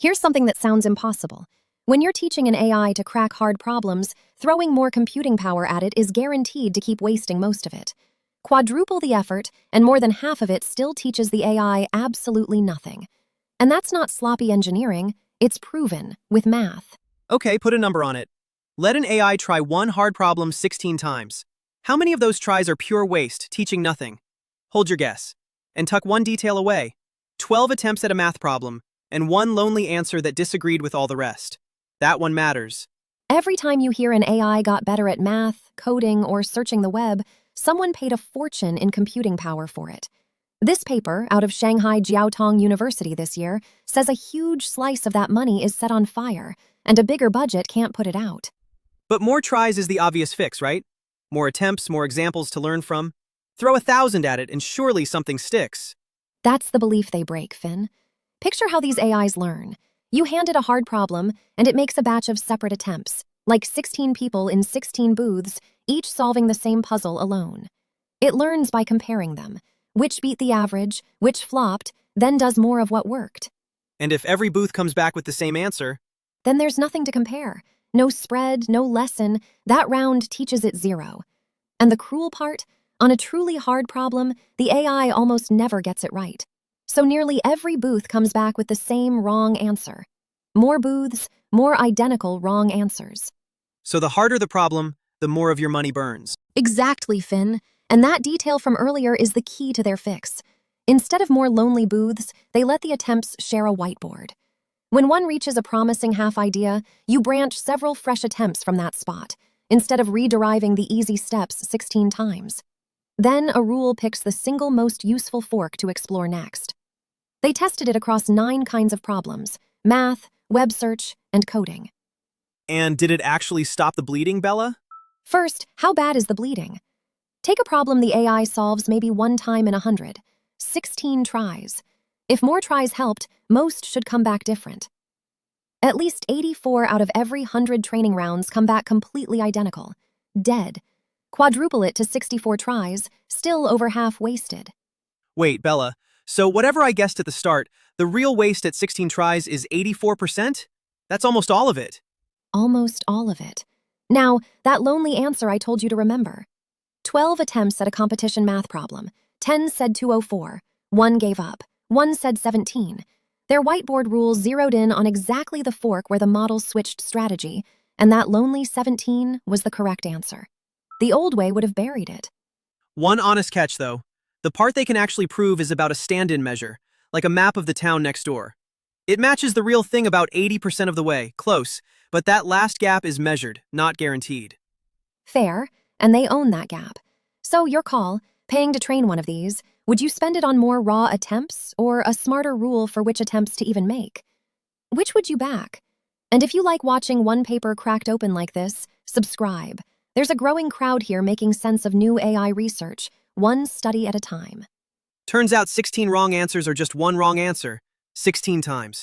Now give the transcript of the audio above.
Here's something that sounds impossible. When you're teaching an AI to crack hard problems, throwing more computing power at it is guaranteed to keep wasting most of it. Quadruple the effort, and more than half of it still teaches the AI absolutely nothing. And that's not sloppy engineering, it's proven, with math. Okay, put a number on it. Let an AI try one hard problem 16 times. How many of those tries are pure waste, teaching nothing? Hold your guess. And tuck one detail away. 12 attempts at a math problem, and one lonely answer that disagreed with all the rest. That one matters. Every time you hear an AI got better at math, coding, or searching the web, someone paid a fortune in computing power for it. This paper, out of Shanghai Jiaotong University this year, says a huge slice of that money is set on fire, and a bigger budget can't put it out. But more tries is the obvious fix, right? More attempts, more examples to learn from. Throw 1,000 at it and surely something sticks. That's the belief they break, Finn. Picture how these AIs learn. You hand it a hard problem, and it makes a batch of separate attempts, like 16 people in 16 booths, each solving the same puzzle alone. It learns by comparing them. Which beat the average, which flopped, then does more of what worked. And if every booth comes back with the same answer, then there's nothing to compare. No spread, no lesson. That round teaches it zero. And the cruel part? On a truly hard problem, the AI almost never gets it right. So nearly every booth comes back with the same wrong answer. More booths, more identical wrong answers. So the harder the problem, the more of your money burns. Exactly, Finn. And that detail from earlier is the key to their fix. Instead of more lonely booths, they let the attempts share a whiteboard. When one reaches a promising half idea, you branch several fresh attempts from that spot, instead of re-deriving the easy steps 16 times. Then a rule picks the single most useful fork to explore next. They tested it across 9 kinds of problems: math, web search, and coding. And did it actually stop the bleeding, Bella? First, how bad is the bleeding? Take a problem the AI solves maybe one time in 100. 16 tries. If more tries helped, most should come back different. At least 84 out of every 100 training rounds come back completely identical. Dead. Quadruple it to 64 tries, still over half wasted. Wait, Bella, so whatever I guessed at the start, the real waste at 16 tries is 84%? That's almost all of it. Almost all of it. Now, that lonely answer I told you to remember. 12 attempts at a competition math problem. 10 said 204. 1 gave up. 1 said 17. Their whiteboard rule zeroed in on exactly the fork where the model switched strategy, and that lonely 17 was the correct answer. The old way would have buried it. One honest catch, though. The part they can actually prove is about a stand-in measure, like a map of the town next door. It matches the real thing about 80% of the way, close, but that last gap is measured, not guaranteed. Fair, and they own that gap. So your call, paying to train one of these, would you spend it on more raw attempts or a smarter rule for which attempts to even make? Which would you back? And if you like watching one paper cracked open like this, subscribe. There's a growing crowd here making sense of new AI research, one study at a time. Turns out 16 wrong answers are just one wrong answer, 16 times.